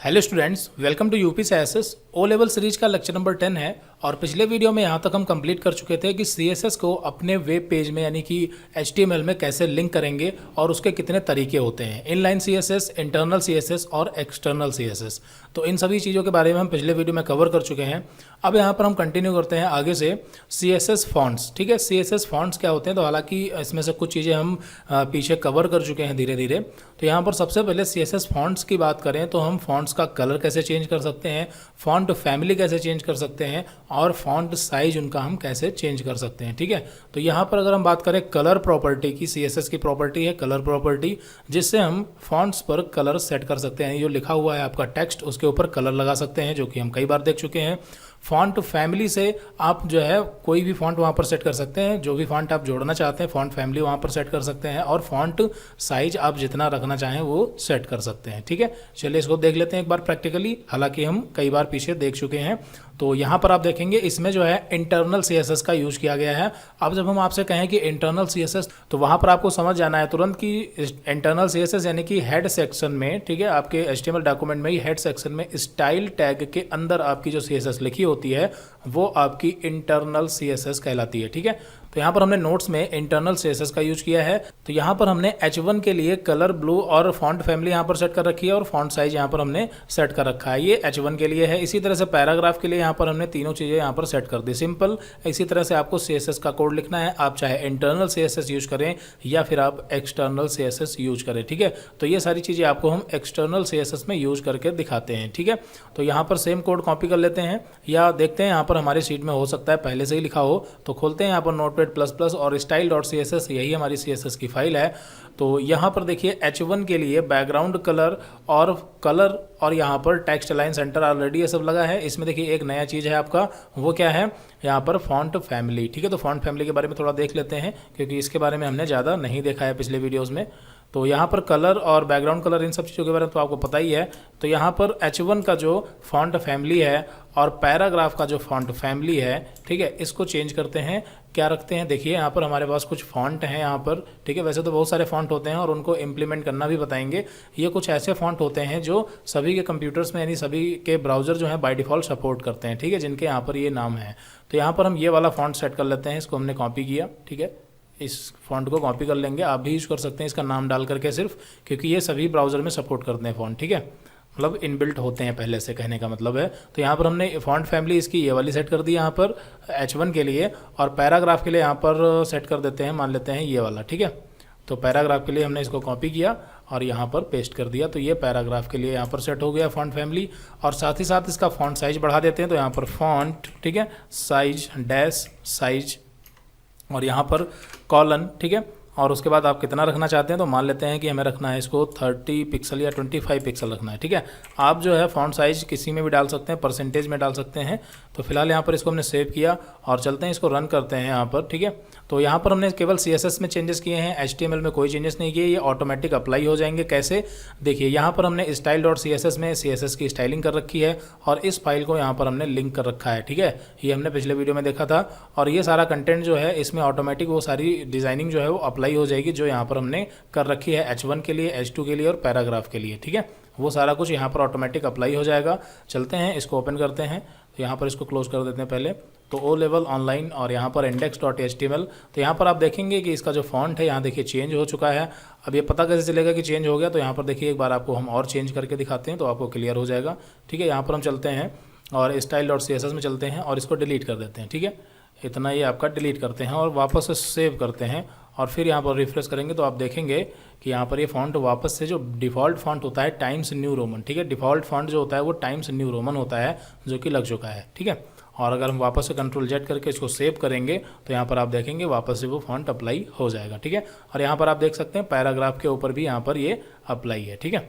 Hello students, welcome to UP CSS O level series का lecture number 10 है। और पिछले वीडियो में यहाँ तक हम कंप्लीट कर चुके थे कि सीएसएस को अपने वेब पेज में यानी कि एचटीएमएल में कैसे लिंक करेंगे और उसके कितने तरीके होते हैं, इनलाइन सीएसएस, इंटरनल सीएसएस और एक्सटर्नल सीएसएस। तो इन सभी चीज़ों के बारे में हम पिछले वीडियो में कवर कर चुके हैं। अब यहाँ पर हम कंटिन्यू करते हैं आगे से सीएसएस फॉन्ट्स। ठीक है, सीएसएस फॉन्ट्स क्या होते हैं, तो हालांकि इसमें से कुछ चीज़ें हम पीछे कवर कर चुके हैं धीरे धीरे। तो यहाँ पर सबसे पहले सीएसएस फॉन्ट्स की बात करें तो हम फॉन्ट्स का कलर कैसे चेंज कर सकते हैं, फॉन्ट फैमिली कैसे चेंज कर सकते हैं और फॉन्ट साइज उनका हम कैसे चेंज कर सकते हैं। ठीक है, तो यहाँ पर अगर हम बात करें कलर प्रॉपर्टी की, सीएसएस की प्रॉपर्टी है कलर प्रॉपर्टी, जिससे हम फॉन्ट्स पर कलर सेट कर सकते हैं। जो लिखा हुआ है आपका टेक्स्ट उसके ऊपर कलर लगा सकते हैं, जो कि हम कई बार देख चुके हैं। फॉन्ट फैमिली से आप जो है कोई भी फॉन्ट वहाँ पर सेट कर सकते हैं, जो भी फॉन्ट आप जोड़ना चाहते हैं फॉन्ट फैमिली वहाँ पर सेट कर सकते हैं, और फॉन्ट साइज आप जितना रखना चाहें वो सेट कर सकते हैं। ठीक है, चलिए इसको देख लेते हैं एक बार प्रैक्टिकली, हालांकि हम कई बार पीछे देख चुके हैं। तो यहाँ पर आप देखेंगे इसमें जो है इंटरनल सीएसएस का यूज किया गया है। अब जब हम आपसे कहें कि इंटरनल सीएसएस, तो वहाँ पर आपको समझ जाना है तुरंत कि इंटरनल सीएसएस यानी कि हेड सेक्शन में, ठीक है, आपके एचटीएमएल डॉक्यूमेंट में ही हेड सेक्शन में स्टाइल टैग के अंदर आपकी जो सीएसएस लिखी होती है वो आपकी इंटरनल सीएसएस कहलाती है। ठीक है, तो यहाँ पर हमने नोट्स में इंटरनल सीएसएस का यूज किया है। तो यहाँ पर हमने H1 के लिए कलर ब्लू और फॉन्ट फैमिली यहाँ पर सेट कर रखी है और फॉन्ट साइज यहाँ पर हमने सेट कर रखा है, ये H1 के लिए है। इसी तरह से पैराग्राफ के लिए यहाँ पर हमने तीनों चीज़ें यहाँ पर सेट कर दी, सिंपल। इसी तरह से आपको सीएसएस का कोड लिखना है, आप चाहे इंटरनल सीएसएस यूज करें या फिर आप एक्सटर्नल सीएसएस यूज करें। ठीक है, तो ये सारी चीज़ें आपको हम एक्सटर्नल सीएसएस में यूज करके दिखाते हैं। ठीक है, तो यहाँ पर सेम कोड कॉपी कर लेते हैं या देखते हैं यहाँ पर हमारी शीट में हो सकता है पहले से ही लिखा हो। तो खोलते हैं यहाँ पर नोटपैड प्लस प्लस और style.css, यही हमारी CSS की फाइल है। तो यहाँ पर देखिए H1 के लिए बैकग्राउंड कलर और यहाँ पर टेक्स्ट अलाइन सेंटर ऑलरेडी ये सब लगा है। इसमें देखिए एक नया चीज़ है आपका, वो क्या है, यहाँ पर फॉन्ट फैमिली। ठीक है, तो फॉन्ट फैमिली के बारे में थोड़ा देख लेते हैं क्योंकि इसके बारे में हमने ज़्यादा नहीं देखा है पिछले वीडियोज़ में। तो यहाँ पर कलर और बैकग्राउंड कलर इन सब चीज़ों के बारे में तो आपको पता ही है। तो यहाँ पर H1 का जो फॉन्ट फैमिली है और पैराग्राफ का जो फॉन्ट फैमिली है, ठीक है, इसको चेंज करते हैं। क्या रखते हैं, देखिए यहाँ पर हमारे पास कुछ फॉन्ट हैं यहाँ पर। ठीक है, वैसे तो बहुत सारे फॉन्ट होते हैं और उनको इम्प्लीमेंट करना भी बताएंगे। ये कुछ ऐसे फॉन्ट होते हैं जो सभी के कंप्यूटर्स में यानी सभी के ब्राउज़र जो है बाय डिफ़ॉल्ट सपोर्ट करते हैं। ठीक है, जिनके यहाँ पर ये नाम है। तो यहाँ पर हम ये वाला फॉन्ट सेट कर लेते हैं, इसको हमने कॉपी किया। ठीक है, इस फॉन्ट को कॉपी कर लेंगे, आप भी यूज़ कर सकते हैं इसका नाम डाल करके सिर्फ, क्योंकि ये सभी ब्राउज़र में सपोर्ट करते हैं फ़ॉन्ट। ठीक है, मतलब इनबिल्ट होते हैं पहले से, कहने का मतलब है। तो यहाँ पर हमने फॉन्ट फैमिली इसकी ये वाली सेट कर दी यहाँ पर H1 के लिए, और पैराग्राफ के लिए यहाँ पर सेट कर देते हैं, मान लेते हैं ये वाला। ठीक है, तो पैराग्राफ के लिए हमने इसको कॉपी किया और यहाँ पर पेस्ट कर दिया। तो ये पैराग्राफ के लिए यहाँ पर सेट हो गया फॉन्ट फैमिली। और साथ ही साथ इसका फॉन्ट साइज बढ़ा देते हैं। तो यहाँ पर फॉन्ट, ठीक है, साइज डैश साइज और यहाँ पर कॉलन। ठीक है, और उसके बाद आप कितना रखना चाहते हैं, तो मान लेते हैं कि हमें रखना है इसको 30 पिक्सल या 25 पिक्सल रखना है। ठीक है, आप जो है फॉन्ट साइज किसी में भी डाल सकते हैं, परसेंटेज में डाल सकते हैं। तो फिलहाल यहाँ पर इसको हमने सेव किया और चलते हैं इसको रन करते हैं यहाँ पर। ठीक है, तो यहाँ पर हमने केवल CSS में चेंजेस किए हैं, HTML में कोई चेंजेस नहीं किए, ये ऑटोमेटिक अप्लाई हो जाएंगे। कैसे, देखिए यहाँ पर हमने style.css में CSS की स्टाइलिंग कर रखी है और इस फाइल को यहाँ पर हमने लिंक कर रखा है। ठीक है, ये हमने पिछले वीडियो में देखा था। और ये सारा कंटेंट जो है इसमें ऑटोमेटिक वो सारी डिज़ाइनिंग जो है वो अप्लाई हो जाएगी, जो यहाँ पर हमने कर रखी है H1 के लिए, H2 के लिए और पैराग्राफ के लिए। ठीक है, वो सारा कुछ यहाँ पर ऑटोमेटिक अप्लाई हो जाएगा। चलते हैं इसको ओपन करते हैं। तो यहाँ पर इसको क्लोज कर देते हैं पहले। तो ओ लेवल ऑनलाइन और यहाँ पर index.html। तो यहाँ पर आप देखेंगे कि इसका जो फॉन्ट है यहाँ देखिए चेंज हो चुका है। अब ये पता कैसे चलेगा कि चेंज हो गया, तो यहाँ पर देखिए एक बार आपको हम और चेंज करके दिखाते हैं तो आपको क्लियर हो जाएगा। ठीक है, यहाँ पर हम चलते हैं और style.css में चलते हैं और इसको डिलीट कर देते हैं। ठीक है, इतना ये आपका डिलीट करते हैं और वापस से सेव करते हैं और फिर यहाँ पर रिफ्रेश करेंगे तो आप देखेंगे कि यहाँ पर ये फॉन्ट वापस से जो डिफ़ॉल्ट फॉन्ट होता है टाइम्स न्यू रोमन, ठीक है, डिफ़ॉल्ट फॉन्ट जो होता है वो टाइम्स न्यू रोमन होता है, जो कि लग चुका है। ठीक है, और अगर हम वापस से Ctrl+Z करके इसको सेव करेंगे तो यहाँ पर आप देखेंगे वापस से वो फॉन्ट अप्लाई हो जाएगा। ठीक है, और यहाँ पर आप देख सकते हैं पैराग्राफ के ऊपर भी यहाँ पर ये अप्लाई है। ठीक है,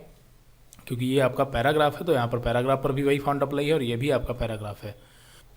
क्योंकि ये आपका पैराग्राफ है तो यहाँ पर पैराग्राफ पर भी वही फॉन्ट अप्लाई है और ये भी आपका पैराग्राफ है।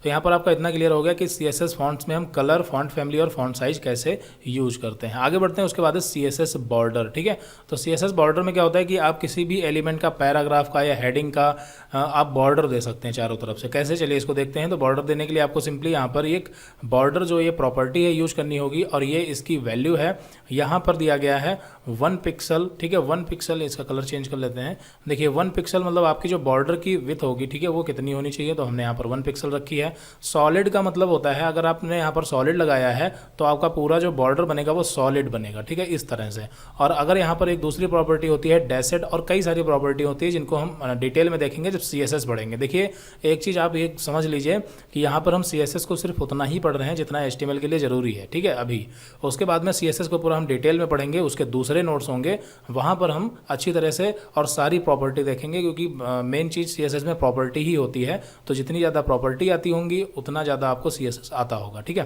तो यहाँ पर आपका इतना क्लियर हो गया कि CSS फॉन्ट्स में हम कलर, फॉन्ट फैमिली और फॉन्ट साइज कैसे यूज करते हैं। आगे बढ़ते हैं, उसके बाद है CSS बॉर्डर। ठीक है, तो CSS बॉर्डर में क्या होता है कि आप किसी भी एलिमेंट का, पैराग्राफ का या हेडिंग का आप बॉर्डर दे सकते हैं चारों तरफ से। कैसे, चलिए इसको देखते हैं। तो बॉर्डर देने के लिए आपको सिंपली यहाँ पर एक बॉर्डर जो ये प्रॉपर्टी है यूज करनी होगी, और ये इसकी वैल्यू है, यहाँ पर दिया गया है 1 पिक्सल। ठीक है, 1 पिक्सल, इसका कलर चेंज कर लेते हैं। देखिए 1 पिक्सल मतलब आपकी जो बॉर्डर की विड्थ होगी, ठीक है, वो कितनी होनी चाहिए, तो हमने यहाँ पर 1 पिक्सल रखी है। सॉलिड का मतलब होता है, अगर आपने यहाँ पर सॉलिड लगाया है तो आपका पूरा जो बॉर्डर बनेगा वो सॉलिड बनेगा। ठीक है, इस तरह से। और अगर यहाँ पर एक दूसरी प्रॉपर्टी होती है डेसेड, और कई सारी प्रॉपर्टी होती है जिनको हम डिटेल में देखेंगे जब CSS पढ़ेंगे। देखिए एक चीज़ आप ये समझ लीजिए कि यहाँ पर हम CSS को सिर्फ उतना ही पढ़ रहे हैं जितना HTML के लिए ज़रूरी है। ठीक है, अभी उसके बाद में CSS को पूरा हम डिटेल में पढ़ेंगे, उसके दूसरे नोट्स होंगे, वहाँ पर हम अच्छी तरह से और सारी प्रॉपर्टी देखेंगे, क्योंकि मेन चीज़ CSS में प्रॉपर्टी ही होती है। तो जितनी ज़्यादा प्रॉपर्टी आती होंगी उतना ज़्यादा आपको CSS आता होगा। ठीक है,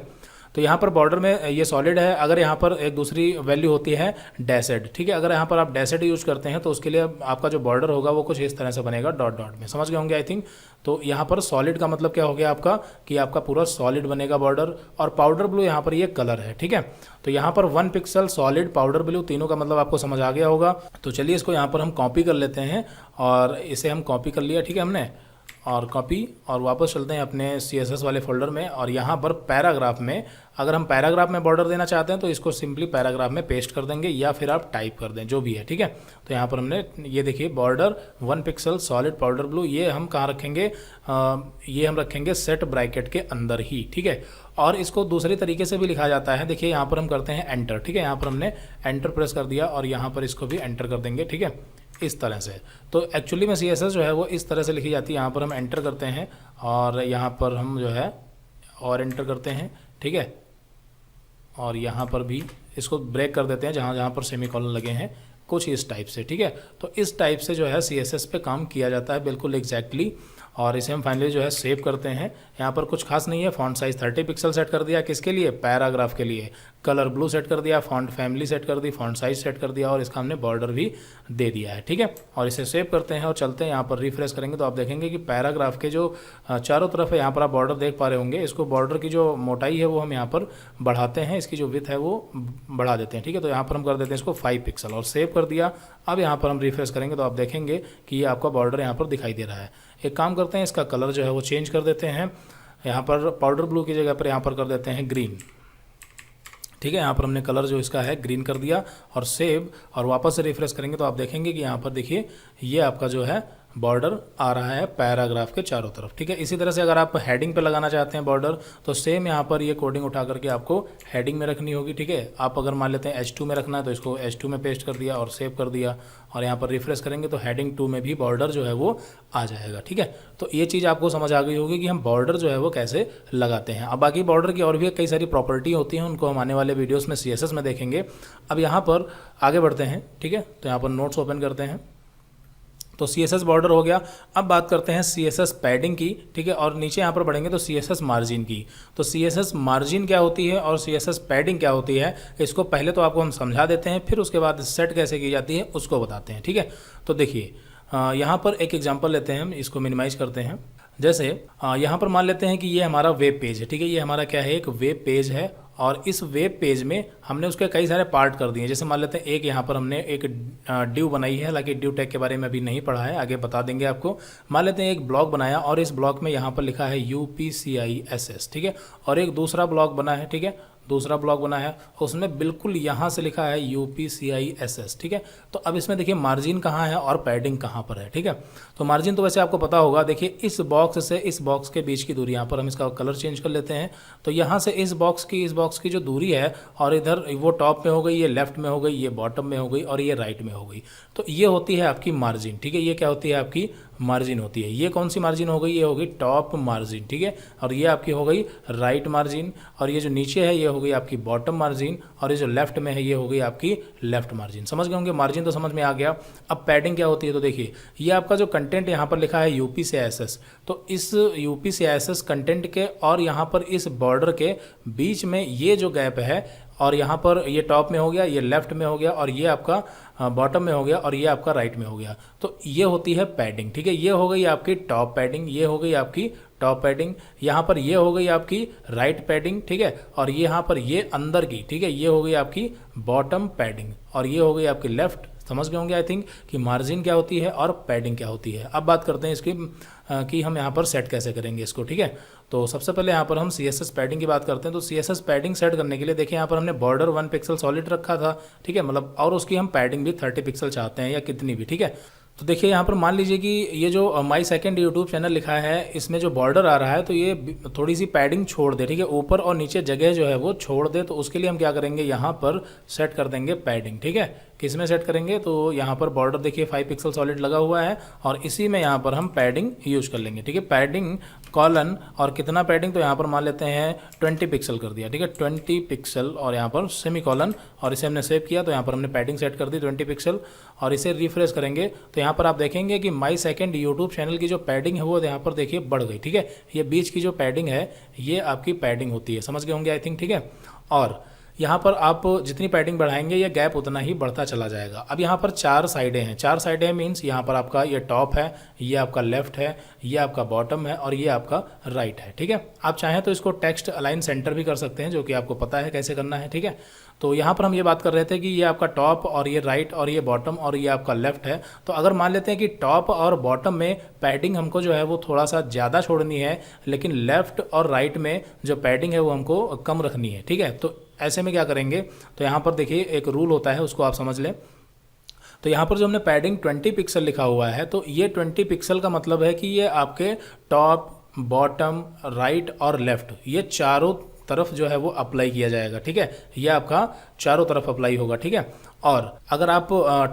तो यहाँ पर बॉर्डर में ये सॉलिड है। अगर यहाँ पर एक दूसरी वैल्यू होती है डैसेड। ठीक है, अगर यहाँ पर आप डैसेड यूज करते हैं तो उसके लिए आपका जो बॉर्डर होगा वो कुछ इस तरह से बनेगा, डॉट डॉट में। समझ गए होंगे आई थिंक। तो यहाँ पर सॉलिड का मतलब क्या हो गया आपका, कि आपका पूरा सॉलिड बनेगा बॉर्डर। और पाउडर ब्लू यहाँ पर ये कलर है। ठीक है, तो यहाँ पर 1 पिक्सल, सॉलिड, पाउडर ब्लू, तीनों का मतलब आपको समझ आ गया होगा। तो चलिए इसको यहाँ पर हम कॉपी कर लेते हैं, और इसे हम कॉपी कर लिया। ठीक है, हमने और कॉपी, और वापस चलते हैं अपने CSS वाले फोल्डर में। और यहाँ पर पैराग्राफ में, अगर हम पैराग्राफ में बॉर्डर देना चाहते हैं तो इसको सिंपली पैराग्राफ में पेस्ट कर देंगे, या फिर आप टाइप कर दें, जो भी है। ठीक है, तो यहाँ पर हमने ये देखिए border 1 pixel, solid, powder blue, ये हम कहाँ रखेंगे, ये हम रखेंगे सेट ब्रैकेट के अंदर ही। ठीक है, और इसको दूसरे तरीके से भी लिखा जाता है। देखिए यहाँ पर हम करते हैं एंटर। ठीक है, यहाँ पर हमने एंटर प्रेस कर दिया, और यहाँ पर इसको भी एंटर कर देंगे। ठीक है, इस तरह से। तो एक्चुअली में CSS जो है वो इस तरह से लिखी जाती है। यहाँ पर हम एंटर करते हैं, और यहाँ पर हम जो है और एंटर करते हैं। ठीक है, और यहाँ पर भी इसको ब्रेक कर देते हैं जहाँ जहाँ पर सेमीकोलन लगे हैं, कुछ इस टाइप से। ठीक है, तो इस टाइप से जो है CSS पे काम किया जाता है, बिल्कुल एग्जैक्टली। और इसे हम फाइनली जो है सेव करते हैं। यहाँ पर कुछ खास नहीं है, फॉन्ट साइज 30 पिक्सल सेट कर दिया, किसके लिए, पैराग्राफ के लिए। कलर ब्लू सेट कर दिया, फॉन्ट फैमिली सेट कर दी, फॉन्ट साइज सेट कर दिया, और इसका हमने बॉर्डर भी दे दिया है। ठीक है, और इसे सेव करते हैं और चलते हैं। यहाँ पर रिफ्रेश करेंगे तो आप देखेंगे कि पैराग्राफ के जो चारों तरफ है, यहाँ पर आप बॉर्डर देख पा रहे होंगे। इसको बॉर्डर की जो मोटाई है वो हम यहाँ पर बढ़ाते हैं, इसकी जो विड्थ है वो बढ़ा देते हैं। ठीक है, तो यहाँ पर हम कर देते हैं इसको 5 पिक्सल, और सेव कर दिया। अब यहाँ पर हम रिफ्रेश करेंगे तो आप देखेंगे कि ये आपका बॉर्डर यहाँ पर दिखाई दे रहा है। एक काम करते हैं, इसका कलर जो है वो चेंज कर देते हैं। यहाँ पर पाउडर ब्लू की जगह पर यहाँ पर कर देते हैं ग्रीन। ठीक है, यहाँ पर हमने कलर जो इसका है ग्रीन कर दिया, और सेव, और वापस से रिफ्रेश करेंगे तो आप देखेंगे कि यहाँ पर देखिए ये आपका जो है बॉर्डर आ रहा है पैराग्राफ के चारों तरफ। ठीक है, इसी तरह से अगर आप हेडिंग पे लगाना चाहते हैं बॉर्डर, तो सेम यहाँ पर ये कोडिंग उठा करके आपको हेडिंग में रखनी होगी। ठीक है, आप अगर मान लेते हैं H2 में रखना है तो इसको H2 में पेस्ट कर दिया और सेव कर दिया, और यहाँ पर रिफ्रेश करेंगे तो हेडिंग 2 में भी बॉर्डर जो है वो आ जाएगा। ठीक है, तो ये चीज़ आपको समझ आ गई होगी कि हम बॉर्डर जो है वो कैसे लगाते हैं। अब बाकी बॉर्डर की और भी कई सारी प्रॉपर्टी होती हैं, उनको हम आने वाले वीडियोज़ में CSS में देखेंगे। अब यहाँ पर आगे बढ़ते हैं। ठीक है, तो यहाँ पर नोट्स ओपन करते हैं। तो CSS बॉर्डर हो गया। अब बात करते हैं CSS पैडिंग की। ठीक है, और नीचे यहाँ पर बढ़ेंगे तो CSS मार्जिन की। तो CSS मार्जिन क्या होती है और CSS पैडिंग क्या होती है, इसको पहले तो आपको हम समझा देते हैं, फिर उसके बाद सेट कैसे की जाती है उसको बताते हैं। ठीक है, तो देखिए यहाँ पर एक एग्जांपल लेते हैं हम, इसको मिनिमाइज करते हैं। जैसे यहाँ पर मान लेते हैं कि ये हमारा वेब पेज है। ठीक है, ये हमारा क्या है, एक वेब पेज है, और इस वेब पेज में हमने उसके कई सारे पार्ट कर दिए। जैसे मान लेते हैं एक यहाँ पर हमने एक डिव बनाई है, हालांकि डिव टैग के बारे में अभी नहीं पढ़ा है, आगे बता देंगे आपको। मान लेते हैं एक ब्लॉक बनाया, और इस ब्लॉक में यहाँ पर लिखा है UPCISS। ठीक है, और एक दूसरा ब्लॉक बना है। ठीक है, दूसरा ब्लॉक बना है, उसमें बिल्कुल यहाँ से लिखा है UPCISS। ठीक है, तो अब इसमें देखिए मार्जिन कहाँ है और पैडिंग कहाँ पर है। ठीक है, तो मार्जिन तो वैसे आपको पता होगा। देखिए इस बॉक्स से इस बॉक्स के बीच की दूरी, यहाँ पर हम इसका कलर चेंज कर लेते हैं। तो यहाँ से इस बॉक्स की जो दूरी है, और इधर वो टॉप में हो गई, ये लेफ्ट में हो गई, ये बॉटम में हो गई, और ये राइट में हो गई। तो ये होती है आपकी मार्जिन। ठीक है, ये क्या होती है, आपकी मार्जिन होती है। ये कौन सी मार्जिन हो गई, ये हो गई टॉप मार्जिन। ठीक है, और ये आपकी हो गई राइट मार्जिन, और ये जो नीचे है ये हो गई आपकी बॉटम मार्जिन, और ये जो लेफ्ट में है ये हो गई आपकी लेफ्ट मार्जिन। समझ गए होंगे, मार्जिन तो समझ में आ गया। अब पैडिंग क्या होती है, तो देखिए ये आपका जो कंटेंट यहाँ पर लिखा है UPCISS, तो इस UPCISS कंटेंट के और यहाँ पर इस बॉर्डर के बीच में ये जो गैप है, और यहाँ पर ये टॉप में हो गया, ये लेफ्ट में हो गया, और ये आपका बॉटम में हो गया, और ये आपका राइट में हो गया। तो ये होती है पैडिंग, ठीक है। ये हो गई आपकी टॉप पैडिंग, ये हो गई आपकी टॉप पैडिंग, यहाँ पर ये हो गई आपकी राइट पैडिंग, ठीक है। और ये यहाँ पर ये अंदर की, ठीक है, ये हो गई आपकी बॉटम पैडिंग, और ये हो गई आपकी लेफ्ट। समझ गए होंगे आई थिंक कि मार्जिन क्या होती है और पैडिंग क्या होती है। अब बात करते हैं इसकी कि हम यहाँ पर सेट कैसे करेंगे इसको, ठीक है। तो सबसे पहले यहाँ पर हम CSS पैडिंग की बात करते हैं। तो CSS पैडिंग सेट करने के लिए देखिए यहाँ पर हमने बॉर्डर 1 पिक्सल सॉलिड रखा था, ठीक है, मतलब, और उसकी हम पैडिंग भी 30 पिक्सल चाहते हैं या कितनी भी, ठीक है। तो देखिए यहाँ पर मान लीजिए कि ये जो माई सेकंड यूट्यूब चैनल लिखा है, इसमें जो बॉर्डर आ रहा है तो ये थोड़ी सी पैडिंग छोड़ दे, ठीक है, ऊपर और नीचे जगह जो है वो छोड़ दे। तो उसके लिए हम क्या करेंगे, यहाँ पर सेट कर देंगे पैडिंग, ठीक है। किस में सेट करेंगे, तो यहाँ पर बॉर्डर देखिए 5 पिक्सल सॉलिड लगा हुआ है, और इसी में यहाँ पर हम पैडिंग यूज कर लेंगे, ठीक है। पैडिंग कॉलन, और कितना पैडिंग, तो यहाँ पर मान लेते हैं 20 पिक्सल कर दिया, ठीक है, 20 पिक्सल, और यहाँ पर सेमी कॉलन, और इसे हमने सेव किया। तो यहाँ पर हमने पैडिंग सेट कर दी 20 पिक्सल, और इसे रिफ्रेश करेंगे तो यहाँ पर आप देखेंगे कि माई सेकंड यूट्यूब चैनल की जो पैडिंग है वो यहाँ पर देखिए बढ़ गई, ठीक है। ये बीच की जो पैडिंग है ये आपकी पैडिंग होती है, समझ गए होंगे आई थिंक, ठीक है। और यहाँ पर आप जितनी पैडिंग बढ़ाएंगे ये गैप उतना ही बढ़ता चला जाएगा। अब यहाँ पर 4 साइडें हैं, 4 साइडें मीन्स यहाँ पर आपका ये टॉप है, ये आपका लेफ्ट है, ये आपका बॉटम है, और ये आपका राइट है, ठीक है। आप चाहें तो इसको टेक्स्ट अलाइन सेंटर भी कर सकते हैं, जो कि आपको पता है कैसे करना है, ठीक है। तो यहाँ पर हम ये बात कर रहे थे कि ये आपका टॉप और ये राइट और ये बॉटम और ये आपका लेफ्ट है। तो अगर मान लेते हैं कि टॉप और बॉटम में पैडिंग हमको जो है वो थोड़ा सा ज़्यादा छोड़नी है, लेकिन लेफ्ट और राइट में जो पैडिंग है वो हमको कम रखनी है, ठीक है। तो ऐसे में क्या करेंगे, तो यहाँ पर देखिए एक रूल होता है, उसको आप समझ लें। तो यहाँ पर जो हमने पैडिंग 20 पिक्सल लिखा हुआ है, तो ये 20 पिक्सल का मतलब है कि ये आपके टॉप, बॉटम, राइट और लेफ्ट, ये चारों तरफ जो है वो अप्लाई किया जाएगा, ठीक है। ये आपका चारों तरफ अप्लाई होगा, ठीक है। और अगर आप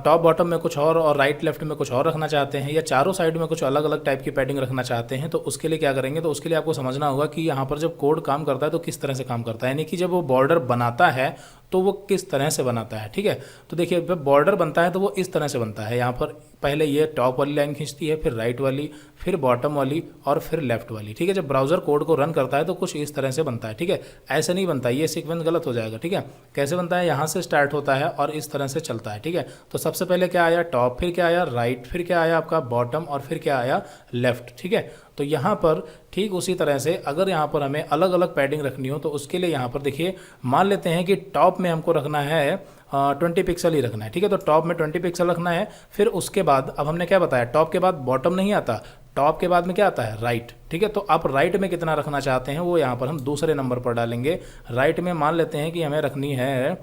टॉप बॉटम में कुछ और राइट लेफ्ट में कुछ और रखना चाहते हैं, या चारों साइड में कुछ अलग अलग टाइप की पैडिंग रखना चाहते हैं, तो उसके लिए क्या करेंगे, तो उसके लिए आपको समझना होगा कि यहाँ पर जब कोड काम करता है तो किस तरह से काम करता है, यानी कि जब वो बॉर्डर बनाता है तो वो किस तरह से बनाता है, ठीक है। तो देखिए जब बॉर्डर बनता है तो वो इस तरह से बनता है, यहाँ पर पहले ये टॉप वाली लाइन खींचती है, फिर राइट वाली, फिर बॉटम वाली, और फिर लेफ्ट वाली, ठीक है। जब ब्राउजर कोड को रन करता है तो कुछ इस तरह से बनता है, ठीक है। ऐसे नहीं बनता, ये सीक्वेंस गलत हो जाएगा, ठीक है। कैसे बनता है, यहाँ से स्टार्ट होता है और इस तरह से चलता है, ठीक है। तो सबसे पहले क्या आया टॉप, फिर क्या आया राइट, फिर क्या आया आपका बॉटम, और फिर क्या आया लेफ्ट, ठीक है। तो यहाँ पर ठीक उसी तरह से अगर यहाँ पर हमें अलग अलग पैडिंग रखनी हो तो उसके लिए यहाँ पर देखिए मान लेते हैं कि टॉप में हमको रखना है 20 पिक्सल ही रखना है, ठीक है। तो टॉप में 20 पिक्सल रखना है। फिर उसके बाद अब हमने क्या बताया, टॉप के बाद बॉटम नहीं आता, टॉप के बाद में क्या आता है राइट, ठीक है। तो आप राइट में कितना रखना चाहते हैं वो यहाँ पर हम दूसरे नंबर पर डालेंगे। राइट में मान लेते हैं कि हमें रखनी है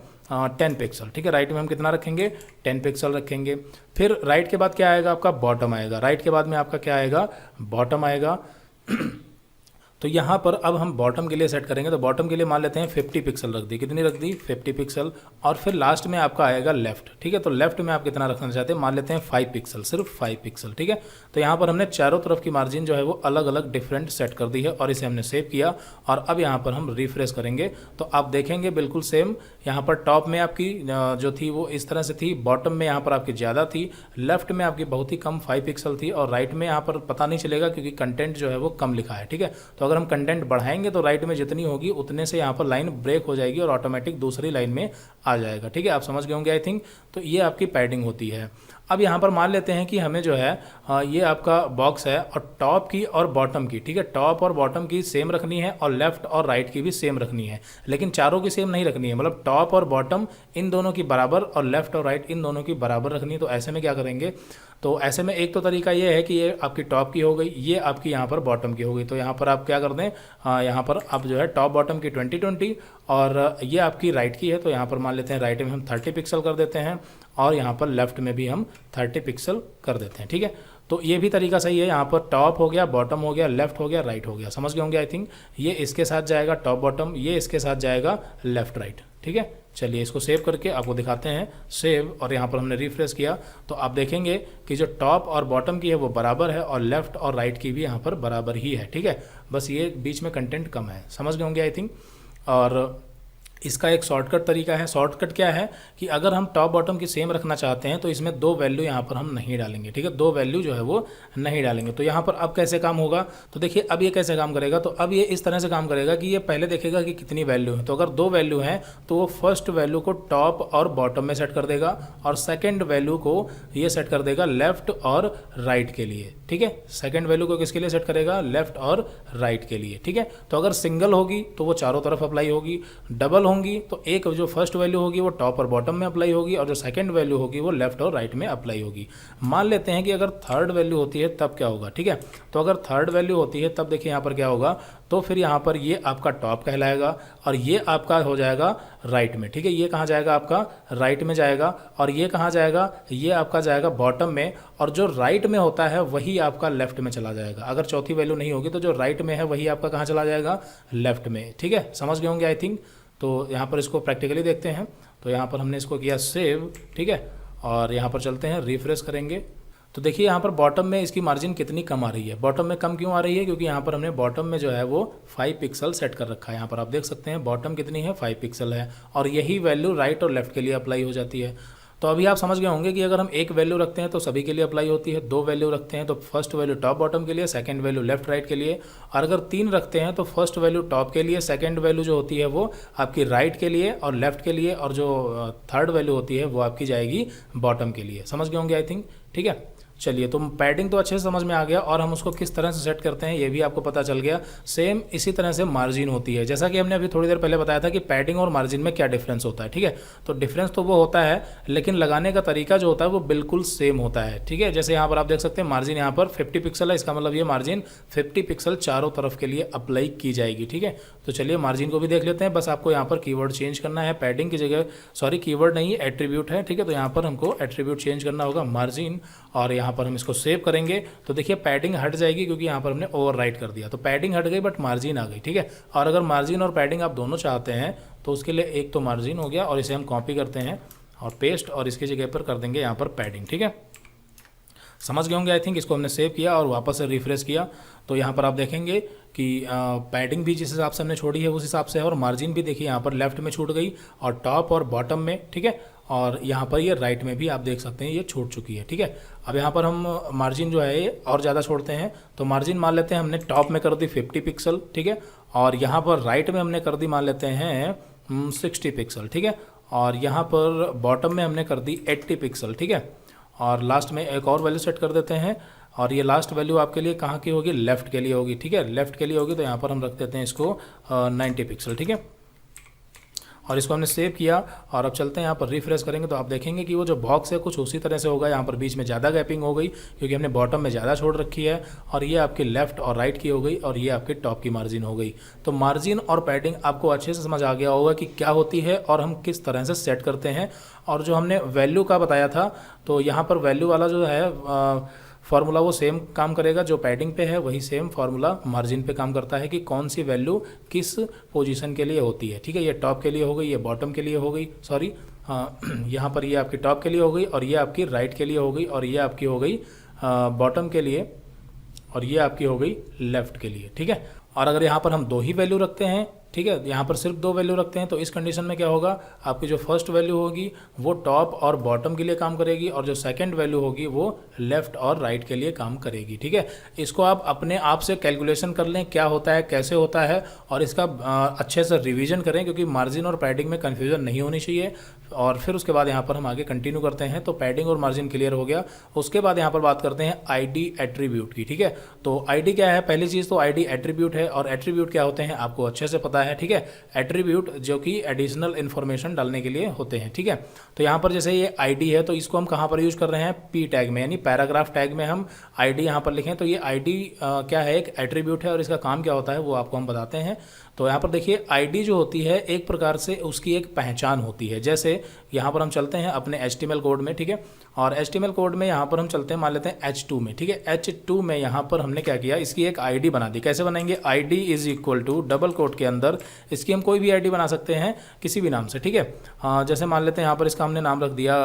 10 पिक्सल, ठीक है। राइट में हम कितना रखेंगे 10 पिक्सल रखेंगे। फिर राइट के बाद क्या आएगा आपका बॉटम आएगा, राइट के बाद में आपका क्या आएगा बॉटम आएगा। तो यहाँ पर अब हम बॉटम के लिए सेट करेंगे, तो बॉटम के लिए मान लेते हैं 50 पिक्सल रख दी, कितनी रख दी 50 पिक्सल। और फिर लास्ट में आपका आएगा लेफ्ट, ठीक है। तो लेफ्ट में आप कितना रखना चाहते हैं, मान लेते हैं 5 पिक्सल, सिर्फ 5 पिक्सल, ठीक है। तो यहाँ पर हमने चारों तरफ की मार्जिन जो है वो अलग अलग डिफरेंट सेट कर दी है, और इसे हमने सेव किया। और अब यहाँ पर हम रिफ्रेश करेंगे तो आप देखेंगे बिल्कुल सेम, यहाँ पर टॉप में आपकी जो थी वो इस तरह से थी, बॉटम में यहाँ पर आपकी ज़्यादा थी, लेफ्ट में आपकी बहुत ही कम 5 पिक्सल थी, और राइट में यहाँ पर पता नहीं चलेगा क्योंकि कंटेंट जो है वो कम लिखा है, ठीक है। तो अगर हम कंटेंट बढ़ाएंगे तो राइट में जितनी होगी उतने से यहाँ पर लाइन ब्रेक हो जाएगी और ऑटोमेटिक दूसरी लाइन में आ जाएगा, ठीक है। आप समझ गए होंगे आई थिंक। तो ये आपकी पैडिंग होती है। अब यहाँ पर मान लेते हैं कि हमें जो है ये आपका बॉक्स है और टॉप की और बॉटम की, ठीक है, टॉप और बॉटम की सेम रखनी है और लेफ्ट और राइट की भी सेम रखनी है, लेकिन चारों की सेम नहीं रखनी है, मतलब टॉप और बॉटम इन दोनों की बराबर और लेफ्ट और राइट इन दोनों की बराबर रखनी है। तो ऐसे में क्या करेंगे, तो ऐसे में एक तो तरीका ये है कि ये आपकी टॉप की हो गई, ये आपकी यहाँ पर बॉटम की हो गई। तो यहाँ पर आप क्या कर दें, यहाँ पर आप जो है टॉप बॉटम की 20-20 और ये आपकी राइट की है, तो यहाँ पर मान लेते हैं राइट में हम 30 पिक्सल कर देते हैं और यहाँ पर लेफ्ट में भी हम 30 पिक्सल कर देते हैं, ठीक है। तो ये भी तरीका सही है, यहाँ पर टॉप हो गया, बॉटम हो गया, लेफ्ट हो गया, राइट हो गया, समझ गए होंगे आई थिंक। ये इसके साथ जाएगा टॉप बॉटम, ये इसके साथ जाएगा लेफ्ट राइट, ठीक है। चलिए इसको सेव करके आपको दिखाते हैं, सेव, और यहाँ पर हमने रिफ्रेश किया तो आप देखेंगे कि जो टॉप और बॉटम की है वो बराबर है और लेफ्ट और राइट की भी यहाँ पर बराबर ही है, ठीक है। बस ये बीच में कंटेंट कम है, समझ गए होंगे आई थिंक। और इसका एक शॉर्टकट तरीका है। शॉर्टकट क्या है कि अगर हम टॉप बॉटम की सेम रखना चाहते हैं तो इसमें दो वैल्यू यहाँ पर हम नहीं डालेंगे, ठीक है, दो वैल्यू जो है वो नहीं डालेंगे। तो यहाँ पर अब कैसे काम होगा, तो देखिए अब ये कैसे काम करेगा, तो अब ये इस तरह से काम करेगा कि ये पहले देखेगा कि कितनी वैल्यू है। तो अगर दो वैल्यू हैं तो वो फर्स्ट वैल्यू को टॉप और बॉटम में सेट कर देगा और सेकेंड वैल्यू को ये सेट कर देगा लेफ्ट और राइट के लिए, ठीक है। सेकेंड वैल्यू को किसके लिए सेट करेगा, लेफ्ट और राइट के लिए, ठीक है। तो अगर सिंगल होगी तो वो चारों तरफ अप्लाई होगी, डबल होंगी तो एक जो फर्स्ट वैल्यू होगी वो टॉप और बॉटम में अप्लाई होगी और जो सेकंड वैल्यू होगी वो लेफ्ट और राइट में अप्लाई होगी। मान लेते हैं कि अगर थर्ड वैल्यू होती है तब क्या होगा, ठीक है। तो अगर थर्ड वैल्यू होती है तब देखिए यहाँ पर क्या होगा, तो फिर यहाँ पर ये आपका टॉप कहलाएगा और ये आपका हो जाएगा राइट में, ठीक है। ये कहाँ जाएगा, आपका राइट में जाएगा और ये कहाँ जाएगा, ये आपका जाएगा बॉटम में और जो राइट में होता है वही आपका लेफ्ट में चला जाएगा। अगर चौथी वैल्यू नहीं होगी तो जो राइट में है वही आपका कहाँ चला जाएगा, लेफ्ट में, ठीक है। समझ गए होंगे आई थिंक। तो यहाँ पर इसको प्रैक्टिकली देखते हैं। तो यहाँ पर हमने इसको किया सेव, ठीक है, और यहाँ पर चलते हैं रिफ्रेश करेंगे तो देखिए यहाँ पर बॉटम में इसकी मार्जिन कितनी कम आ रही है। बॉटम में कम क्यों आ रही है, क्योंकि यहाँ पर हमने बॉटम में जो है वो 5 पिक्सल सेट कर रखा है। यहाँ पर आप देख सकते हैं बॉटम कितनी है, 5 पिक्सल है और यही वैल्यू राइट और लेफ्ट के लिए अप्लाई हो जाती है। तो अभी आप समझ गए होंगे कि अगर हम एक वैल्यू रखते हैं तो सभी के लिए अप्लाई होती है, दो वैल्यू रखते हैं तो फर्स्ट वैल्यू टॉप बॉटम के लिए, सेकंड वैल्यू लेफ्ट राइट के लिए, और अगर तीन रखते हैं तो फर्स्ट वैल्यू टॉप के लिए, सेकंड वैल्यू जो होती है वो आपकी राइट के लिए और लेफ्ट के लिए, और जो थर्ड वैल्यू होती है वो आपकी जाएगी बॉटम के लिए। समझ गए होंगे आई थिंक, ठीक है। चलिए, तो पैडिंग तो अच्छे से समझ में आ गया और हम उसको किस तरह से सेट करते हैं ये भी आपको पता चल गया। सेम इसी तरह से मार्जिन होती है, जैसा कि हमने अभी थोड़ी देर पहले बताया था कि पैडिंग और मार्जिन में क्या डिफरेंस होता है, ठीक है। तो डिफरेंस तो वो होता है लेकिन लगाने का तरीका जो होता है वो बिल्कुल सेम होता है, ठीक है। जैसे यहाँ पर आप देख सकते हैं मार्जिन यहाँ पर 50 पिक्सल है, इसका मतलब ये मार्जिन 50 पिक्सल चारों तरफ के लिए अप्लाई की जाएगी, ठीक है। तो चलिए मार्जिन को भी देख लेते हैं। बस आपको यहाँ पर कीवर्ड चेंज करना है, पैडिंग की जगह, सॉरी कीवर्ड नहीं एट्रीब्यूट है, ठीक है। तो यहाँ पर हमको एट्रीब्यूट चेंज करना होगा मार्जिन और यहाँ पर हम इसको सेव करेंगे तो देखिए पैडिंग हट जाएगी क्योंकि यहाँ पर हमने ओवरराइट कर दिया। तो पैडिंग हट गई बट मार्जिन आ गई, ठीक है। और अगर मार्जिन और पैडिंग आप दोनों चाहते हैं तो उसके लिए एक तो मार्जिन हो गया और इसे हम कॉपी करते हैं और पेस्ट और इसकी जगह पर कर देंगे यहाँ पर पैडिंग, ठीक है। समझ गए होंगे आई थिंक। इसको हमने सेव किया और वापस से रिफ्रेश किया तो यहाँ पर आप देखेंगे कि पैडिंग भी जिस हिसाब से हमने छोड़ी है उस हिसाब से है और मार्जिन भी देखिए यहाँ पर लेफ्ट में छूट गई और टॉप और बॉटम में, ठीक है। और यहाँ पर ये राइट में भी आप देख सकते हैं ये छूट चुकी है, ठीक है। अब यहाँ पर हम मार्जिन जो है ये और ज़्यादा छोड़ते हैं तो मार्जिन मान लेते हैं हमने टॉप में कर दी 50 पिक्सल, ठीक है। और यहाँ पर राइट में हमने कर दी मान लेते हैं 60 पिक्सल, ठीक है। और यहाँ पर बॉटम में हमने कर दी 80 पिक्सल, ठीक है। और लास्ट में एक और वैल्यू सेट कर देते हैं और ये लास्ट वैल्यू आपके लिए कहाँ की होगी, लेफ्ट के लिए होगी, ठीक है। लेफ्ट के लिए होगी तो यहाँ पर हम रख देते हैं इसको 90 पिक्सल, ठीक है। और इसको हमने सेव किया और अब चलते हैं यहाँ पर रिफ्रेश करेंगे तो आप देखेंगे कि वो जो बॉक्स है कुछ उसी तरह से होगा। यहाँ पर बीच में ज़्यादा गैपिंग हो गई क्योंकि हमने बॉटम में ज़्यादा छोड़ रखी है और ये आपकी लेफ्ट और राइट की हो गई और ये आपकी टॉप की मार्जिन हो गई। तो मार्जिन और पैडिंग आपको अच्छे से समझ आ गया होगा कि क्या होती है और हम किस तरह से सेट करते हैं। और जो हमने वैल्यू का बताया था तो यहाँ पर वैल्यू वाला जो है फार्मूला वो सेम काम करेगा, जो पैडिंग पे है वही सेम फार्मूला मार्जिन पे काम करता है कि कौन सी वैल्यू किस पोजीशन के लिए होती है, ठीक है। ये टॉप के लिए हो गई, ये बॉटम के लिए हो गई, सॉरी यहाँ पर ये आपकी टॉप के लिए हो गई और ये आपकी राइट के लिए हो गई और ये आपकी हो गई बॉटम के लिए और ये आपकी हो गई लेफ्ट के लिए, ठीक है। और अगर यहाँ पर हम दो ही वैल्यू रखते हैं, ठीक है, यहाँ पर सिर्फ दो वैल्यू रखते हैं तो इस कंडीशन में क्या होगा, आपकी जो फर्स्ट वैल्यू होगी वो टॉप और बॉटम के लिए काम करेगी और जो सेकंड वैल्यू होगी वो लेफ्ट और राइट के लिए काम करेगी, ठीक है। इसको आप अपने आप से कैलकुलेशन कर लें क्या होता है, कैसे होता है और इसका अच्छे से रिवीजन करें क्योंकि मार्जिन और पैडिंग में कन्फ्यूजन नहीं होनी चाहिए। और फिर उसके बाद यहाँ पर हम आगे कंटिन्यू करते हैं। तो पैडिंग और मार्जिन क्लियर हो गया, उसके बाद यहाँ पर बात करते हैं आईडी एट्रीब्यूट की, ठीक है। तो आईडी क्या है, पहली चीज़ तो आईडी एट्रीब्यूट है और एट्रीब्यूट क्या होते हैं आपको अच्छे से पता है, ठीक है। एट्रीब्यूट जो कि एडिशनल इन्फॉर्मेशन डालने के लिए होते हैं, ठीक है। तो यहाँ पर जैसे ये आईडी है तो इसको हम कहाँ पर यूज कर रहे हैं, पी टैग में, यानी पैराग्राफ टैग में हम आईडी यहाँ पर लिखें। तो ये आईडी क्या है, एक एट्रीब्यूट है और इसका काम क्या होता है वो आपको हम बताते हैं। तो यहाँ पर देखिए आईडी जो होती है एक प्रकार से उसकी एक पहचान होती है। जैसे यहाँ पर हम चलते हैं अपने HTML कोड में, ठीक है। और HTML कोड में यहाँ पर हम चलते हैं मान लेते हैं H2 में, ठीक है। H2 में यहाँ पर हमने क्या किया, इसकी एक आईडी बना दी। कैसे बनाएंगे, ID is equal to double quote के अंदर इसकी हम कोई भी आईडी बना सकते हैं किसी भी नाम से, ठीक है। जैसे मान लेते हैं यहाँ पर इसका हमने नाम रख दिया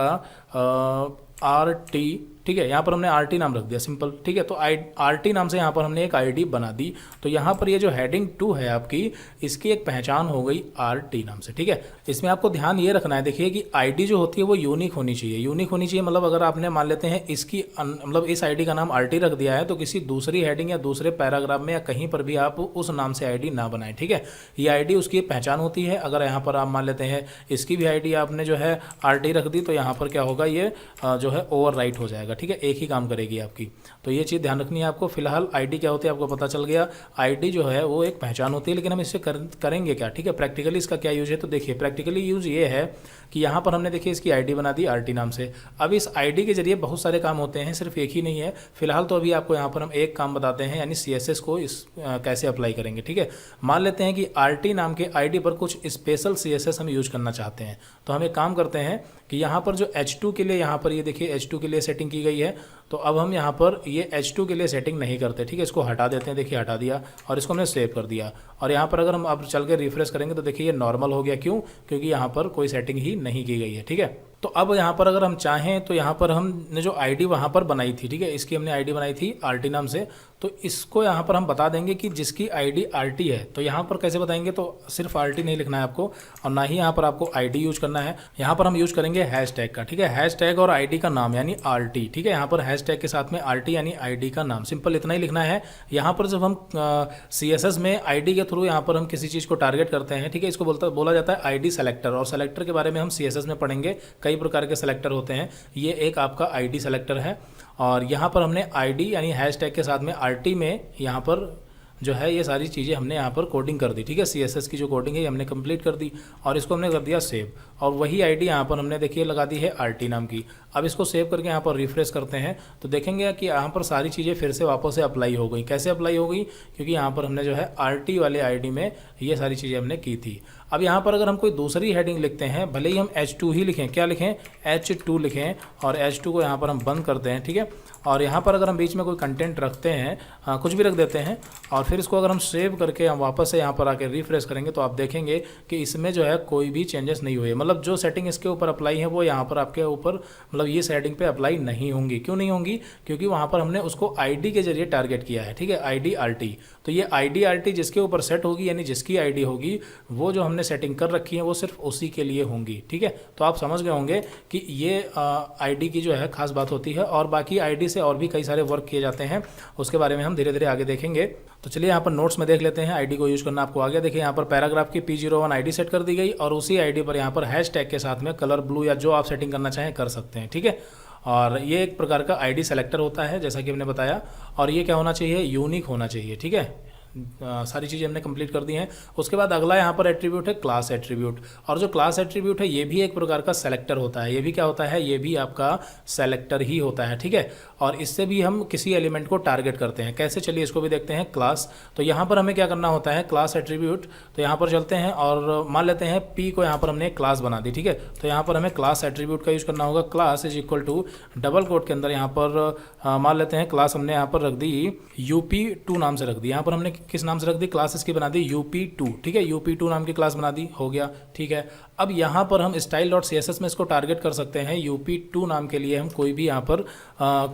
RT, ठीक है, यहाँ पर हमने RT नाम रख दिया सिंपल। ठीक है, तो RT नाम से यहाँ पर हमने एक ID बना दी। तो यहाँ पर ये जो हेडिंग 2 है आपकी, इसकी एक पहचान हो गई RT नाम से। ठीक है, इसमें आपको ध्यान ये रखना है, देखिए कि ID जो होती है वो यूनिक होनी चाहिए। यूनिक होनी चाहिए मतलब अगर आपने मान लेते हैं इसकी मतलब इस ID का नाम RT रख दिया है, तो किसी दूसरी हेडिंग या दूसरे पैराग्राफ में या कहीं पर भी आप उस नाम से ID ना बनाएं। ठीक है, ये ID उसकी पहचान होती है। अगर यहाँ पर आप मान लेते हैं इसकी भी ID आपने जो है RT रख दी, तो यहाँ पर क्या होगा, ये जो है ओवरराइट हो जाएगा। ठीक है, एक ही काम करेगी आपकी। तो ये चीज़ ध्यान रखनी है आपको। फिलहाल ID क्या होती है आपको पता चल गया। ID जो है वो एक पहचान होती है, लेकिन हम इससे करेंगे क्या। ठीक है, प्रैक्टिकली इसका क्या यूज है, तो देखिए प्रैक्टिकली यूज ये है कि यहाँ पर हमने देखिए इसकी ID बना दी RT नाम से। अब इस ID के जरिए बहुत सारे काम होते हैं, सिर्फ एक ही नहीं है। फिलहाल तो अभी आपको यहाँ पर हम एक काम बताते हैं, यानी CSS को इस कैसे अप्लाई करेंगे। ठीक है, मान लेते हैं कि RT नाम के ID पर कुछ स्पेशल CSS हम यूज करना चाहते हैं। तो हम एक काम करते हैं कि यहाँ पर जो H2 के लिए, यहाँ पर ये देखिए H2 के लिए सेटिंग की गई है। तो अब हम यहाँ पर ये H2 के लिए सेटिंग नहीं करते। ठीक है, इसको हटा देते हैं। देखिए हटा दिया और इसको हमने सेव कर दिया। और यहाँ पर अगर हम अब चल के रिफ्रेश करेंगे तो देखिए ये नॉर्मल हो गया। क्यों? क्योंकि यहाँ पर कोई सेटिंग ही नहीं की गई है। ठीक है, तो अब यहाँ पर अगर हम चाहें तो यहाँ पर हमने जो ID वहाँ पर बनाई थी, ठीक है, इसकी हमने ID बनाई थी RT नाम से, तो इसको यहाँ पर हम बता देंगे कि जिसकी ID RT है। तो यहाँ पर कैसे बताएंगे, तो सिर्फ RT नहीं लिखना है आपको और ना ही यहाँ पर आपको ID यूज करना है। यहाँ पर हम यूज करेंगे हैशटैग का। ठीक है, हैशटैग और ID का नाम यानी RT। ठीक है, यहाँ पर हैशटैग के साथ में RT यानी ID का नाम, सिंपल इतना ही लिखना है। यहाँ पर जब हम CSS में ID के थ्रू यहाँ पर हम किसी चीज़ को टारगेट करते हैं, ठीक है, इसको बोला जाता है ID सेलेक्टर। और सेलेक्टर के बारे में हम CSS में पढ़ेंगे, कई प्रकार के सेलेक्टर होते हैं। ये एक आपका ID सेलेक्टर है। और यहाँ पर हमने ID यानी हैशटैग के साथ में RT में यहाँ पर जो है ये सारी चीज़ें हमने यहाँ पर कोडिंग कर दी। ठीक है, CSS की जो कोडिंग है ये हमने कंप्लीट कर दी और इसको हमने कर दिया सेव। और वही ID यहाँ पर हमने देखिए लगा दी है RT नाम की। अब इसको सेव करके यहाँ पर रिफ्रेश करते हैं तो देखेंगे कि यहाँ पर सारी चीज़ें फिर से वापस से अप्लाई हो गई। कैसे अप्लाई हो गई? क्योंकि यहाँ पर हमने जो है RT वाले ID में ये सारी चीज़ें हमने की थी। अब यहाँ पर अगर हम कोई दूसरी हेडिंग लिखते हैं, भले ही हम H2 ही लिखें, क्या लिखें, H2 लिखें, और H2 को यहाँ पर हम बंद करते हैं। ठीक है, और यहाँ पर अगर हम बीच में कोई कंटेंट रखते हैं, कुछ भी रख देते हैं, और फिर इसको अगर हम सेव करके हम वापस से यहाँ पर आके रिफ्रेश करेंगे तो आप देखेंगे कि इसमें जो है कोई भी चेंजेस नहीं हुए। मतलब जो सेटिंग इसके ऊपर अप्लाई है वो यहाँ पर आपके ऊपर मतलब ये सेटिंग पे अप्लाई नहीं होंगी। क्यों नहीं होंगी? क्योंकि वहाँ पर हमने उसको ID के जरिए टारगेट किया है। ठीक है, ID RT। तो ये ID RT जिसके ऊपर सेट होगी, यानी जिसकी ID होगी, वो जो हमने सेटिंग कर रखी है वो सिर्फ उसी के लिए होंगी। ठीक है, तो आप समझ गए होंगे कि ये ID की जो है खास बात होती है। और बाकी ID से और भी कई सारे वर्क किए जाते हैं, उसके बारे में हम धीरे धीरे आगे देखेंगे। तो चलिए यहाँ पर नोट्स में देख लेते हैं। ID को यूज करना आपको आ गया। देखिए यहाँ पर पैराग्राफ की P01 ID सेट कर दी गई और उसी ID पर यहाँ पर हैशटैग के साथ में कलर ब्लू या जो आप सेटिंग करना चाहें कर सकते हैं। ठीक है, और ये एक प्रकार का ID सेलेक्टर होता है जैसा कि हमने बताया। और ये क्या होना चाहिए? यूनिक होना चाहिए। ठीक है, सारी चीज़ें हमने कंप्लीट कर दी हैं। उसके बाद अगला यहाँ पर एट्रीब्यूट है क्लास एट्रीब्यूट। और जो क्लास एट्रीब्यूट है ये भी एक प्रकार का सेलेक्टर होता है। ये भी क्या होता है? ये भी आपका सेलेक्टर ही होता है। ठीक है, और इससे भी हम किसी एलिमेंट को टारगेट करते हैं। कैसे? चलिए इसको भी देखते हैं। क्लास, तो यहाँ पर हमें क्या करना होता है? Class attribute. तो यहाँ पर चलते हैं और मान लेते हैं P को यहाँ पर हमने एक क्लास बना दी। ठीक है, तो यहाँ पर हमें क्लास एट्रीब्यूट का यूज करना होगा। Class is equal to double quote के अंदर यहाँ पर मान लेते हैं क्लास हमने यहाँ पर रख दी UP2 नाम से रख दी। यहाँ पर हमने किस नाम से रख दी? क्लास इसकी बना दी UP2। ठीक है, UP2 नाम की क्लास बना दी, हो गया। ठीक है, अब यहाँ पर हम style.css में इसको टारगेट कर सकते हैं। UP2 नाम के लिए हम कोई भी यहाँ पर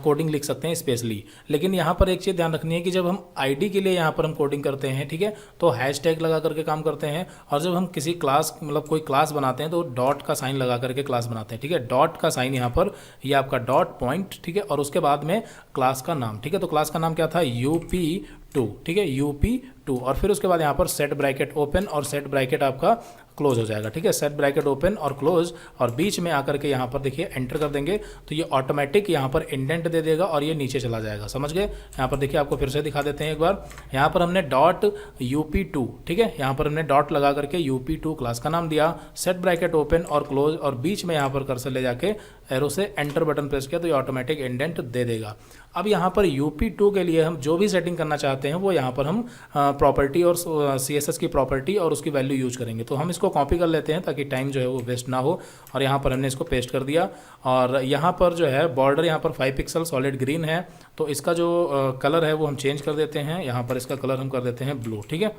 कोडिंग लिख सकते हैं स्पेशली। लेकिन यहाँ पर एक चीज़ ध्यान रखनी है कि जब हम ID के लिए यहाँ पर हम कोडिंग करते हैं, ठीक है, तो हैशटैग लगा करके काम करते हैं। और जब हम किसी क्लास मतलब कोई क्लास बनाते हैं तो डॉट का साइन लगा करके क्लास बनाते हैं। ठीक है, डॉट का साइन यहाँ पर ये आपका डॉट पॉइंट। ठीक है, और उसके बाद में क्लास का नाम। ठीक है, तो क्लास का नाम क्या था? UP2। ठीक है, UP2। और फिर उसके बाद यहाँ पर सेट ब्रैकेट ओपन और सेट ब्रैकेट आपका क्लोज हो जाएगा। ठीक है, सेट ब्रैकेट ओपन और क्लोज, और बीच में आकर के यहाँ पर देखिए एंटर कर देंगे तो ये ऑटोमेटिक यहाँ पर इंडेंट दे देगा और ये नीचे चला जाएगा। समझ गए? यहाँ पर देखिए आपको फिर से दिखा देते हैं एक बार। यहाँ पर हमने डॉट UP2, ठीक है, यहाँ पर हमने डॉट लगा करके UP2 क्लास का नाम दिया, सेट ब्रैकेट ओपन और क्लोज, और बीच में यहाँ पर कर्सर ले जाके एरो से एंटर बटन प्रेस किया तो ये ऑटोमेटिक इंडेंट दे देगा। अब यहाँ पर UP2 के लिए हम जो भी सेटिंग करना चाहते हैं वो यहाँ पर हम प्रॉपर्टी और CSS की प्रॉपर्टी और उसकी वैल्यू यूज करेंगे। तो हम इसको कॉपी कर लेते हैं ताकि टाइम जो है वो वेस्ट ना हो। और यहाँ पर हमने इसको पेस्ट कर दिया और यहाँ पर जो है बॉर्डर यहाँ पर 5 पिक्सल सॉलिड ग्रीन है, तो इसका जो कलर है वो हम चेंज कर देते हैं। यहाँ पर इसका कलर हम कर देते हैं ब्लू। ठीक है,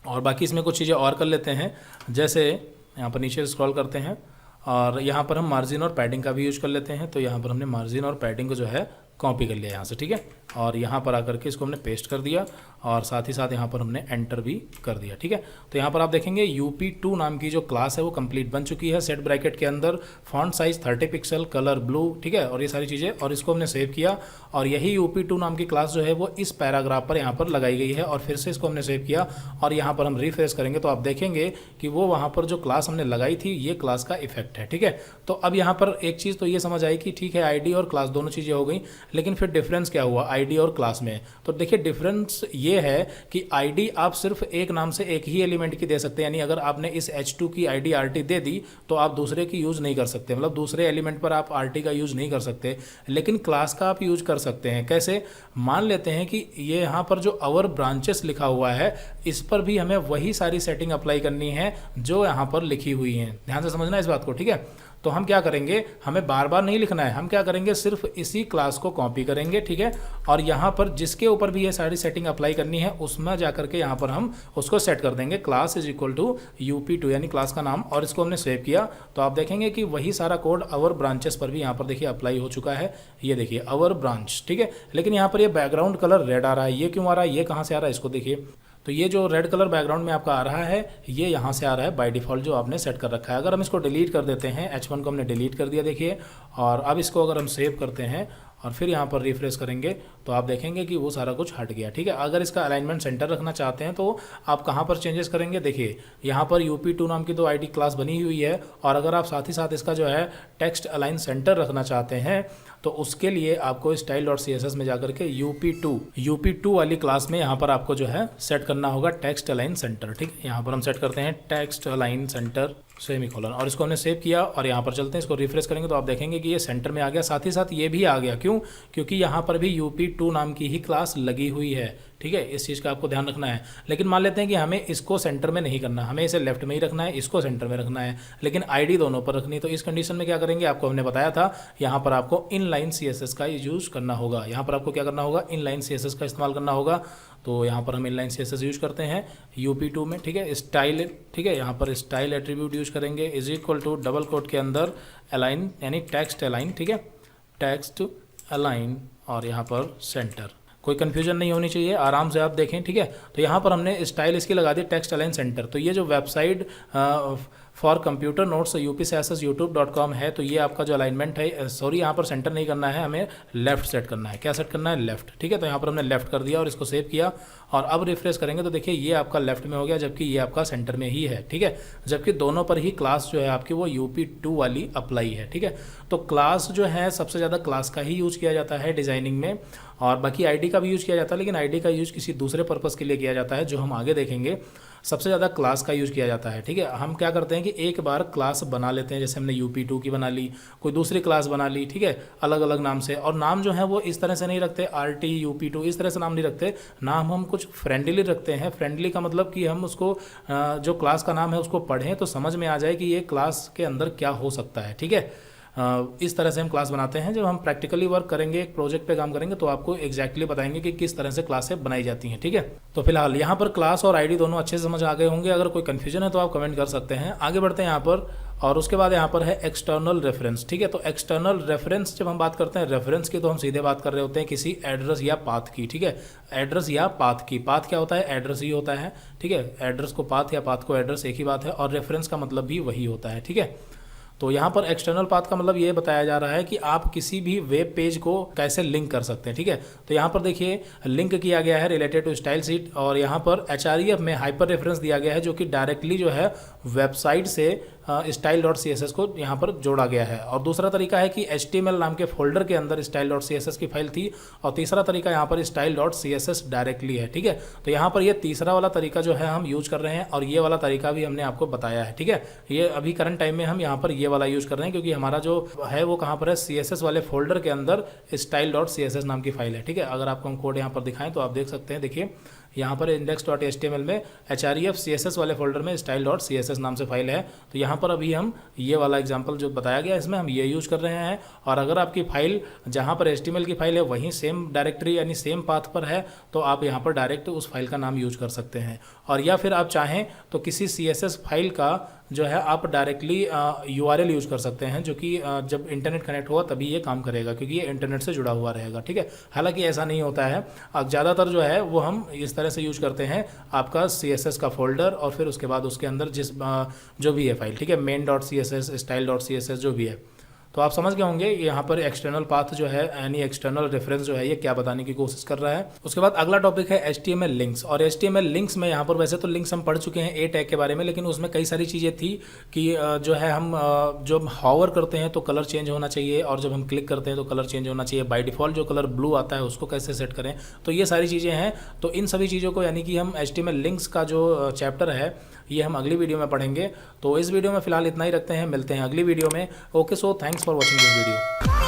और बाकी इसमें कुछ चीज़ें और कर लेते हैं। जैसे यहाँ पर नीचे स्क्रॉल करते हैं और यहाँ पर हम मार्जिन और पैडिंग का भी यूज कर लेते हैं। तो यहाँ पर हमने मार्जिन और पैडिंग को जो है कॉपी कर लिया यहाँ से, ठीक है। और यहाँ पर आकर के इसको हमने पेस्ट कर दिया और साथ ही साथ यहाँ पर हमने एंटर भी कर दिया, ठीक है। तो यहाँ पर आप देखेंगे UP2 नाम की जो क्लास है वो कंप्लीट बन चुकी है। सेट ब्रैकेट के अंदर font size 30 pixel, colour blue, ठीक है, और ये सारी चीज़ें, और इसको हमने सेव किया। और यही UP2 नाम की क्लास जो है वो इस पैराग्राफ पर यहाँ पर लगाई गई है और फिर से इसको हमने सेव किया और यहाँ पर हम रिफ्रेश करेंगे तो आप देखेंगे कि वो वहाँ पर जो क्लास हमने लगाई थी ये क्लास का इफेक्ट है, ठीक है। तो अब यहाँ पर एक चीज़ तो ये समझ आई कि ठीक है आईडी और क्लास दोनों चीज़ें हो गई, लेकिन फिर डिफरेंस क्या हुआ आईडी और क्लास में। तो देखिए डिफरेंस ये है कि आईडी आप सिर्फ एक नाम से एक ही एलिमेंट की दे सकते हैं, यानी अगर आपने इस H2 की आईडी RT दे दी तो आप दूसरे की यूज़ नहीं कर सकते, मतलब दूसरे एलिमेंट पर आप RT का यूज़ नहीं कर सकते। लेकिन क्लास का आप यूज कर सकते हैं। कैसे? मान लेते हैं कि ये यहाँ पर जो अवर ब्रांचेस लिखा हुआ है इस पर भी हमें वही सारी सेटिंग अप्लाई करनी है जो यहाँ पर लिखी हुई है। ध्यान से समझना इस बात को, ठीक है। तो हम क्या करेंगे, हमें बार बार नहीं लिखना है, हम क्या करेंगे सिर्फ इसी क्लास को कॉपी करेंगे, ठीक है। और यहाँ पर जिसके ऊपर भी ये सारी सेटिंग अप्लाई करनी है उसमें जाकर के यहाँ पर हम उसको सेट कर देंगे class is equal to UP2 यानी क्लास का नाम, और इसको हमने सेव किया तो आप देखेंगे कि वही सारा कोड अवर ब्रांचेस पर भी यहाँ पर देखिए अप्लाई हो चुका है। ये देखिए अवर ब्रांच, ठीक है। लेकिन यहाँ पर ये बैकग्राउंड कलर रेड आ रहा है, ये क्यों आ रहा है, ये कहाँ से आ रहा है इसको देखिए। तो ये जो रेड कलर बैकग्राउंड में आपका आ रहा है ये यहाँ से आ रहा है बाय डिफ़ॉल्ट जो आपने सेट कर रखा है। अगर हम इसको डिलीट कर देते हैं, H1 को हमने डिलीट कर दिया देखिए, और अब इसको अगर हम सेव करते हैं और फिर यहाँ पर रिफ्रेश करेंगे तो आप देखेंगे कि वो सारा कुछ हट गया, ठीक है। अगर इसका अलाइनमेंट सेंटर रखना चाहते हैं तो आप कहाँ पर चेंजेस करेंगे, देखिए यहाँ पर UP2 नाम की तो आईडी क्लास बनी हुई है, और अगर आप साथ ही साथ इसका जो है टेक्स्ट अलाइन सेंटर रखना चाहते हैं तो उसके लिए आपको style.css में जाकर के UP2 वाली क्लास में यहाँ पर आपको जो है सेट करना होगा टेक्स्ट अलाइन सेंटर, ठीक है। यहाँ पर हम सेट करते हैं टेक्स्ट अलाइन सेंटर सेमीकोलन, और इसको हमने सेव किया और यहाँ पर चलते हैं, इसको रिफ्रेश करेंगे तो आप देखेंगे कि ये सेंटर में आ गया, साथ ही साथ ये भी आ गया। क्यों? क्योंकि यहाँ पर भी UP2 नाम की ही क्लास लगी हुई है, ठीक है। इस चीज़ का आपको ध्यान रखना है। लेकिन मान लेते हैं कि हमें इसको सेंटर में नहीं करना, हमें इसे लेफ्ट में ही रखना है, इसको सेंटर में रखना है, लेकिन आईडी दोनों पर रखनी है। तो इस कंडीशन में क्या करेंगे, आपको हमने बताया था यहाँ पर आपको इनलाइन CSS का यूज करना होगा। यहाँ पर आपको क्या करना होगा, इनलाइन CSS का इस्तेमाल करना होगा। तो यहाँ पर हम इनलाइन CSS यूज करते हैं UP2 में, ठीक है। स्टाइल, ठीक है, यहाँ पर स्टाइल एट्रीब्यूट यूज करेंगे is equal to double quote के अंदर अलाइन यानी टेक्स्ट अलाइन, ठीक है, टेक्स्ट अलाइन और यहाँ पर सेंटर। कोई कन्फ्यूजन नहीं होनी चाहिए, आराम से आप देखें, ठीक है। तो यहाँ पर हमने स्टाइल इसकी लगा दी टेक्स्ट अलाइन सेंटर। तो ये जो website for computer notes upsasyoutube.com है, तो ये आपका जो अलाइनमेंट है, सॉरी यहाँ पर सेंटर नहीं करना है, हमें लेफ्ट सेट करना है। क्या सेट करना है, लेफ्ट, ठीक है। तो यहाँ पर हमने लेफ्ट कर दिया और इसको सेव किया और अब रिफ्रेश करेंगे तो देखिए ये आपका लेफ्ट में हो गया, जबकि ये आपका सेंटर में ही है, ठीक है। जबकि दोनों पर ही क्लास जो है आपकी वो UP2 वाली अप्लाई है, ठीक है। तो क्लास जो है सबसे ज़्यादा क्लास का ही यूज किया जाता है डिज़ाइनिंग में, और बाकी आईडी का भी यूज़ किया जाता है, लेकिन आईडी का यूज़ किसी दूसरे पर्पज़ के लिए किया जाता है जो हम आगे देखेंगे। सबसे ज़्यादा क्लास का यूज़ किया जाता है, ठीक है। हम क्या करते हैं कि एक बार क्लास बना लेते हैं, जैसे हमने UP2 की बना ली, कोई दूसरी क्लास बना ली, ठीक है, अलग अलग नाम से, और नाम जो है वो इस तरह से नहीं रखते RT UP2 इस तरह से नाम नहीं रखते, नाम हम कुछ फ्रेंडली रखते हैं। फ्रेंडली का मतलब कि हम उसको जो क्लास का नाम है उसको पढ़ें तो समझ में आ जाए कि ये क्लास के अंदर क्या हो सकता है, ठीक है। इस तरह से हम क्लास बनाते हैं। जब हम प्रैक्टिकली वर्क करेंगे, एक प्रोजेक्ट पे काम करेंगे, तो आपको एग्जैक्टली बताएंगे कि किस तरह से क्लासें बनाई जाती हैं, ठीक है। तो फिलहाल यहाँ पर क्लास और आईडी दोनों अच्छे से समझ आ गए होंगे। अगर कोई कन्फ्यूजन है तो आप कमेंट कर सकते हैं। आगे बढ़ते हैं यहाँ पर, और उसके बाद यहाँ पर है एक्सटर्नल रेफरेंस, ठीक है। तो एक्सटर्नल रेफरेंस जब हम बात करते हैं रेफरेंस की, तो हम सीधे बात कर रहे होते हैं किसी एड्रेस या पाथ की, ठीक है। एड्रेस या पाथ की, पाथ क्या होता है, एड्रेस ही होता है, ठीक है। एड्रेस को पाथ या पाथ को एड्रेस एक ही बात है, और रेफरेंस का मतलब भी वही होता है, ठीक है। तो यहाँ पर एक्सटर्नल पाथ का मतलब ये बताया जा रहा है कि आप किसी भी वेब पेज को कैसे लिंक कर सकते हैं, ठीक है। तो यहाँ पर देखिए लिंक किया गया है रिलेटेड टू स्टाइल शीट, और यहाँ पर HREF में हाइपर रेफरेंस दिया गया है जो कि डायरेक्टली जो है वेबसाइट से style.css को यहाँ पर जोड़ा गया है। और दूसरा तरीका है कि HTML नाम के फोल्डर के अंदर style.css की फाइल थी, और तीसरा तरीका यहाँ पर style.css डायरेक्टली है, ठीक है। तो यहाँ पर ये तीसरा वाला तरीका जो है हम यूज कर रहे हैं, और ये वाला तरीका भी हमने आपको बताया है, ठीक है। ये अभी करंट टाइम में हम यहाँ पर ये वाला यूज कर रहे हैं, क्योंकि हमारा जो है वो कहाँ पर है, CSS वाले फोल्डर के अंदर style.css नाम की फाइल है, ठीक है। अगर आपको हम कोड यहाँ पर दिखाएं तो आप देख सकते हैं, देखिए यहाँ पर index.html में href css वाले फोल्डर में style.css नाम से फाइल है। तो यहाँ पर अभी हम ये वाला एग्जांपल जो बताया गया इसमें हम ये यूज़ कर रहे हैं। और अगर आपकी फाइल जहाँ पर HTML की फाइल है वहीं सेम डायरेक्टरी यानी सेम पाथ पर है तो आप यहाँ पर डायरेक्ट उस फाइल का नाम यूज कर सकते हैं। और या फिर आप चाहें तो किसी CSS फाइल का जो है आप डायरेक्टली URL यूज कर सकते हैं, जो कि जब इंटरनेट कनेक्ट होगा तभी ये काम करेगा, क्योंकि ये इंटरनेट से जुड़ा हुआ रहेगा। ठीक है, हालांकि ऐसा नहीं होता है। ज़्यादातर जो है वो हम इस तरह से यूज करते हैं, आपका CSS का फोल्डर और फिर उसके बाद उसके अंदर जो भी है फाइल, ठीक है, main.css style.css जो भी है। तो आप समझ गए होंगे यहाँ पर एक्सटर्नल पाथ जो है यानी एक्सटर्नल रेफरेंस जो है ये क्या बताने की कोशिश कर रहा है। उसके बाद अगला टॉपिक है HTML लिंक्स। और HTML लिंक्स में यहाँ पर वैसे तो लिंक्स हम पढ़ चुके हैं A टैग के बारे में, लेकिन उसमें कई सारी चीज़ें थी कि जो है हम जब हॉवर करते हैं तो कलर चेंज होना चाहिए और जब हम क्लिक करते हैं तो कलर चेंज होना चाहिए। बाय डिफ़ॉल्ट जो कलर ब्लू आता है उसको कैसे सेट करें, तो ये सारी चीज़ें हैं। तो इन सभी चीज़ों को यानी कि हम HTML लिंक्स का जो चैप्टर है ये हम अगली वीडियो में पढ़ेंगे। तो इस वीडियो में फिलहाल इतना ही रखते हैं, मिलते हैं अगली वीडियो में। Okay, so thanks for watching this video.